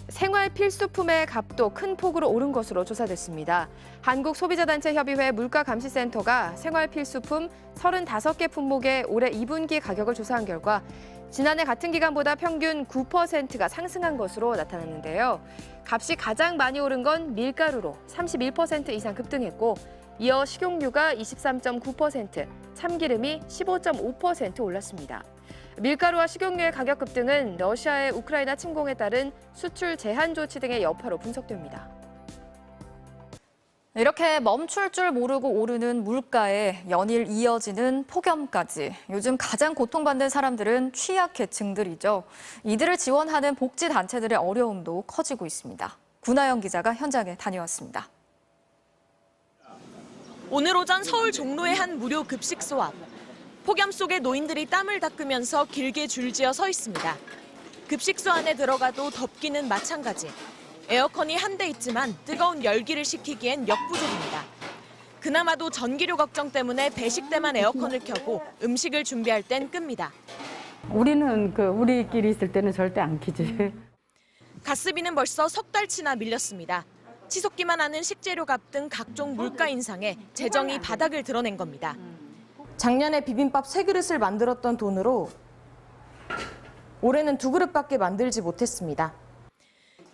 생활 필수품의 값도 큰 폭으로 오른 것으로 조사됐습니다. 한국소비자단체협의회 물가감시센터가 생활 필수품 35개 품목의 올해 2분기 가격을 조사한 결과 지난해 같은 기간보다 평균 9%가 상승한 것으로 나타났는데요. 값이 가장 많이 오른 건 밀가루로 31% 이상 급등했고 이어 식용유가 23.9%, 참기름이 15.5% 올랐습니다. 밀가루와 식용유의 가격 급등은 러시아의 우크라이나 침공에 따른 수출 제한 조치 등의 여파로 분석됩니다. 이렇게 멈출 줄 모르고 오르는 물가에 연일 이어지는 폭염까지 요즘 가장 고통받는 사람들은 취약계층들이죠. 이들을 지원하는 복지단체들의 어려움도 커지고 있습니다. 구나영 기자가 현장에 다녀왔습니다. 오늘 오전 서울 종로의 한 무료 급식소 앞. 폭염 속에 노인들이 땀을 닦으면서 길게 줄지어 서 있습니다. 급식소 안에 들어가도 덥기는 마찬가지. 에어컨이 한 대 있지만 뜨거운 열기를 식히기엔 역부족입니다. 그나마도 전기료 걱정 때문에 배식 때만 에어컨을 켜고 음식을 준비할 땐 끕니다. 우리는 우리끼리 있을 때는 절대 안 켜지. 가스비는 벌써 석 달치나 밀렸습니다. 치솟기만 하는 식재료 값 등 각종 물가 인상에 재정이 바닥을 드러낸 겁니다. 작년에 비빔밥 3그릇을 만들었던 돈으로 올해는 2그릇밖에 만들지 못했습니다.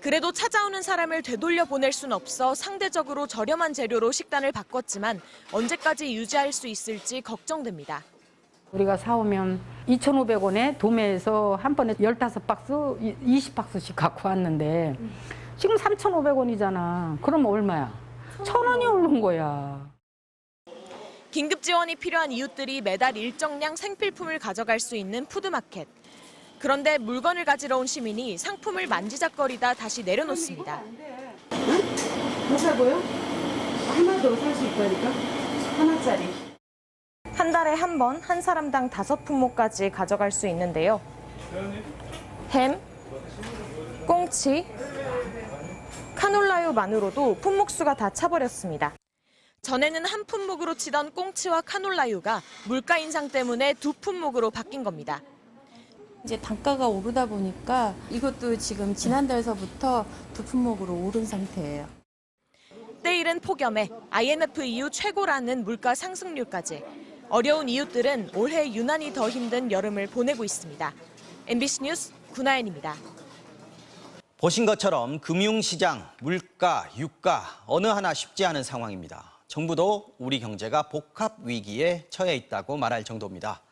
그래도 찾아오는 사람을 되돌려 보낼 순 없어 상대적으로 저렴한 재료로 식단을 바꿨지만 언제까지 유지할 수 있을지 걱정됩니다. 우리가 사오면 2,500원에 도매에서 한 번에 15박스, 20박스씩 갖고 왔는데 지금 3,500원이잖아. 그럼 얼마야? 1,000원이 오른 거야. 긴급 지원이 필요한 이웃들이 매달 일정량 생필품을 가져갈 수 있는 푸드마켓. 그런데 물건을 가지러 온 시민이 상품을 만지작거리다 다시 내려놓습니다. 더 사 보여? 하나 더 살 수 있다니까? 하나짜리. 한 달에 한 번 한 사람당 5품목까지 가져갈 수 있는데요. 햄, 꽁치, 카놀라유만으로도 품목수가 다 차버렸습니다. 전에는 한 품목으로 치던 꽁치와 카놀라유가 물가 인상 때문에 2품목으로 바뀐 겁니다. 이제 단가가 오르다 보니까 이것도 지금 지난달서부터 2품목으로 오른 상태예요. 때이른 폭염에 IMF 이후 최고라는 물가 상승률까지 어려운 이웃들은 올해 유난히 더 힘든 여름을 보내고 있습니다. MBC 뉴스 구나연입니다. 보신 것처럼 금융시장, 물가, 유가 어느 하나 쉽지 않은 상황입니다. 정부도 우리 경제가 복합 위기에 처해 있다고 말할 정도입니다.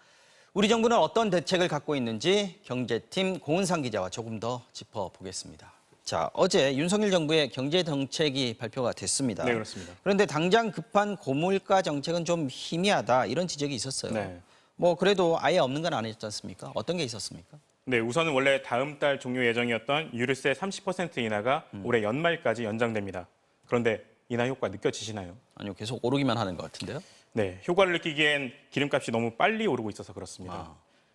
우리 정부는 어떤 대책을 갖고 있는지 경제팀 고은상 기자와 조금 더 짚어보겠습니다. 자, 어제 윤석열 정부의 경제 정책이 발표가 됐습니다. 네, 그렇습니다. 그런데 당장 급한 고물가 정책은 좀 희미하다 이런 지적이 있었어요. 네. 뭐 그래도 아예 없는 건 아니었지 않습니까? 어떤 게 있었습니까? 네, 우선은 원래 다음 달 종료 예정이었던 유류세 30% 인하가 올해 연말까지 연장됩니다. 그런데 인하 효과 느껴지시나요? 아니요, 계속 오르기만 하는 것 같은데요. 네, 효과를 느끼기엔 기름값이 너무 빨리 오르고 있어서 그렇습니다.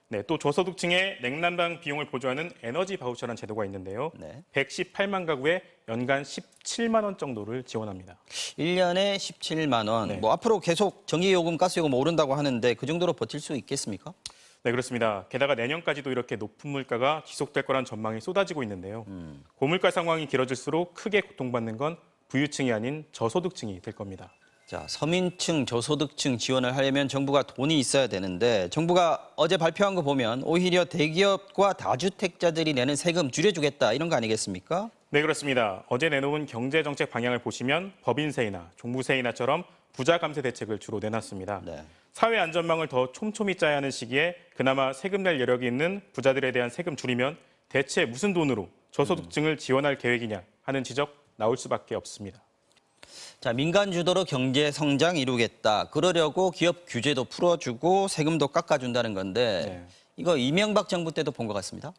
네, 또 저소득층의 냉난방 비용을 보조하는 에너지 바우처라는 제도가 있는데요. 네. 118만 가구에 연간 17만 원 정도를 지원합니다. 1년에 17만 원. 네. 뭐 앞으로 계속 전기요금, 가스요금 오른다고 하는데 그 정도로 버틸 수 있겠습니까? 네, 그렇습니다. 게다가 내년까지도 이렇게 높은 물가가 지속될 거란 전망이 쏟아지고 있는데요. 고물가 상황이 길어질수록 크게 고통받는 건 부유층이 아닌 저소득층이 될 겁니다. 자, 서민층, 저소득층 지원을 하려면 정부가 돈이 있어야 되는데 정부가 어제 발표한 거 보면 오히려 대기업과 다주택자들이 내는 세금 줄여주겠다 이런 거 아니겠습니까? 네, 그렇습니다. 어제 내놓은 경제정책 방향을 보시면 법인세이나 종부세 인하처럼 부자 감세 대책을 주로 내놨습니다. 네. 사회 안전망을 더 촘촘히 짜야 하는 시기에 그나마 세금 낼 여력이 있는 부자들에 대한 세금 줄이면 대체 무슨 돈으로 저소득층을 지원할 계획이냐 하는 지적 나올 수밖에 없습니다. 자, 민간 주도로 경제 성장 이루겠다. 그러려고 기업 규제도 풀어주고 세금도 깎아준다는 건데 네. 이거 이명박 정부 때도 본 것 같습니다.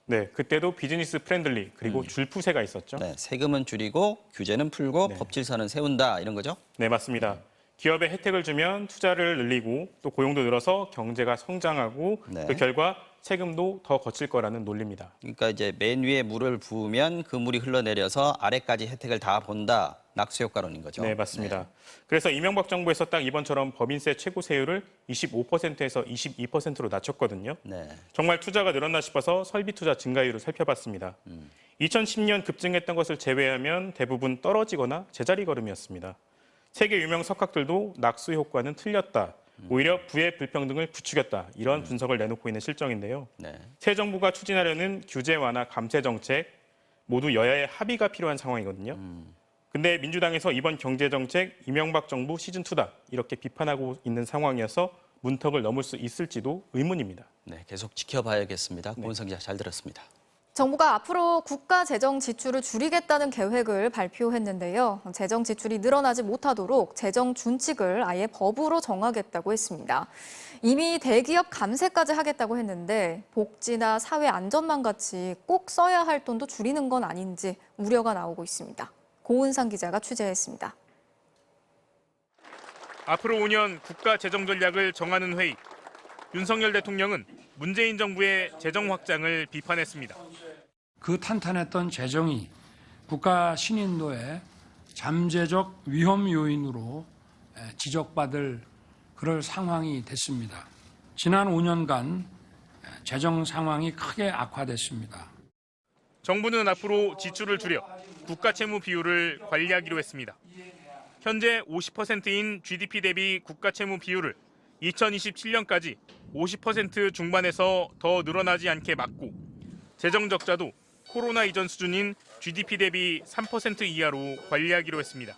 네, 그때도 비즈니스 프렌들리 그리고 줄푸세가 있었죠. 네, 세금은 줄이고 규제는 풀고 네. 법질서는 세운다 이런 거죠? 네, 맞습니다. 기업에 혜택을 주면 투자를 늘리고 또 고용도 늘어서 경제가 성장하고 네. 그 결과 세금도 더 거칠 거라는 논리입니다. 그러니까 이제 맨 위에 물을 부으면 그 물이 흘러내려서 아래까지 혜택을 다 본다. 낙수 효과론인 거죠. 네, 맞습니다. 그래서 이명박 정부에서 딱 이번처럼 법인세 최고 세율을 25%에서 22%로 낮췄거든요. 네. 정말 투자가 늘었나 싶어서 설비 투자 증가율을 살펴봤습니다. 2010년 급증했던 것을 제외하면 대부분 떨어지거나 제자리 걸음이었습니다. 세계 유명 석학들도 낙수 효과는 틀렸다. 오히려 부의 불평등을 부추겼다. 이런 분석을 내놓고 있는 실정인데요. 네. 새 정부가 추진하려는 규제 완화 감세 정책 모두 여야의 합의가 필요한 상황이거든요. 근데 민주당에서 이번 경제정책 이명박 정부 시즌2다. 이렇게 비판하고 있는 상황이어서 문턱을 넘을 수 있을지도 의문입니다. 네, 계속 지켜봐야겠습니다. 고은성 기자 잘 들었습니다. 정부가 앞으로 국가 재정 지출을 줄이겠다는 계획을 발표했는데요. 재정 지출이 늘어나지 못하도록 재정 준칙을 아예 법으로 정하겠다고 했습니다. 이미 대기업 감세까지 하겠다고 했는데 복지나 사회 안전망 같이 꼭 써야 할 돈도 줄이는 건 아닌지 우려가 나오고 있습니다. 고은상 기자가 취재했습니다. 앞으로 5년 국가 재정 전략을 정하는 회의. 윤석열 대통령은 문재인 정부의 재정 확장을 비판했습니다. 그 탄탄했던 재정이 국가 신인도의 잠재적 위험 요인으로 지적받을 그럴 상황이 됐습니다. 지난 5년간 재정 상황이 크게 악화됐습니다. 정부는 앞으로 지출을 줄여 국가 채무 비율을 관리하기로 했습니다. 현재 50%인 GDP 대비 국가 채무 비율을 2027년까지 50% 중반에서 더 늘어나지 않게 막고 재정 적자도 코로나 이전 수준인 GDP 대비 3% 이하로 관리하기로 했습니다.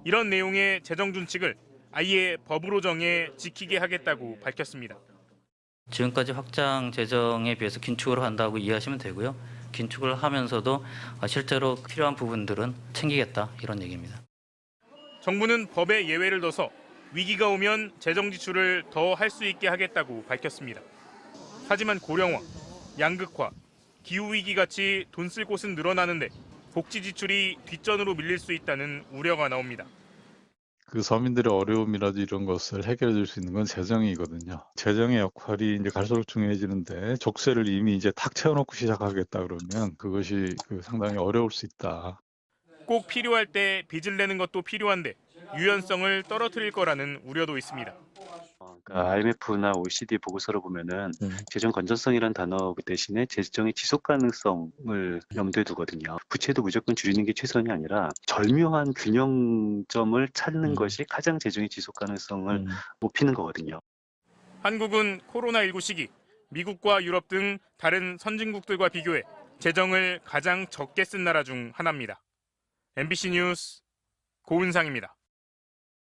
이런 내용의 재정 준칙을 아예 법으로 정해 지키게 하겠다고 밝혔습니다. 지금까지 확장 재정에 비해서 긴축을 한다고 이해하시면 되고요. 긴축을 하면서도 실제로 필요한 부분들은 챙기겠다 이런 얘기입니다. 정부는 법에 예외를 둬서 위기가 오면 재정 지출을 더 할 수 있게 하겠다고 밝혔습니다. 하지만 고령화, 양극화, 기후위기 같이 돈 쓸 곳은 늘어나는데 복지 지출이 뒷전으로 밀릴 수 있다는 우려가 나옵니다. 그 서민들의 어려움이라도 이런 것을 해결해 줄 수 있는 건 재정이거든요. 재정의 역할이 이제 갈수록 중요해지는데 족쇄를 이미 이제 탁 채워놓고 시작하겠다 그러면 그것이 상당히 어려울 수 있다. 꼭 필요할 때 빚을 내는 것도 필요한데 유연성을 떨어뜨릴 거라는 우려도 있습니다. IMF나 OECD 보고서를 보면은 재정 건전성이라는 단어 대신에 재정의 지속 가능성을 염두에 두거든요. 부채도 무조건 줄이는 게 최선이 아니라 절묘한 균형점을 찾는 것이 가장 재정의 지속 가능성을 높이는 거거든요. 한국은 코로나19 시기 미국과 유럽 등 다른 선진국들과 비교해 재정을 가장 적게 쓴 나라 중 하나입니다. MBC 뉴스 고은상입니다.